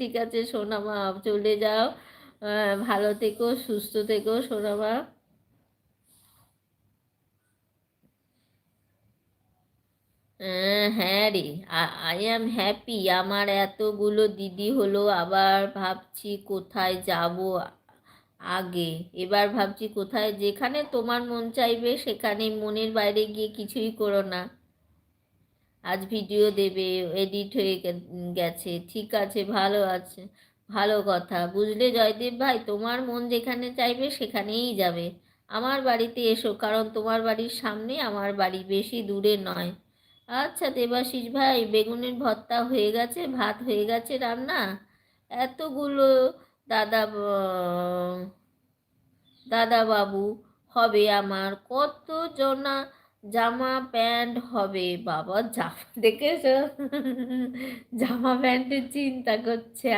ঠিক আছে সোনা মা, চলে যাও। ভালো থেকো, সুস্থ থেকো সোনা মা। হ্যাঁ রে, আই অ্যাম হ্যাপি। আমার এতগুলো দিদি হলো, আবার ভাবছি কোথায় যাব আগে। এবার ভাবছি কোথায়, যেখানে তোমার মন চাইবে সেখানে, মনের বাইরে গিয়ে কিছুই করো না। আজ ভিডিও দেবে, এডিট হয়ে গেছে, ঠিক আছে, ভালো আছে, ভালো কথা। বুঝলে জয়দেব ভাই, তোমার মন যেখানে চাইবে সেখানেই যাবে। আমার বাড়িতে এসো, কারণ তোমার বাড়ির সামনে আমার বাড়ি, বেশি দূরে নয়। আচ্ছা দেবাশিস ভাই, বেগুনের ভর্তা হয়ে গেছে, ভাত হয়ে গেছে রান্না। এতগুলো দাদা দাদা বাবু হবে, আমার কত জনা জামা প্যান্ট হবে বাবা, জামা দেখেছো? জামা প্যান্টের চিন্তা করছে।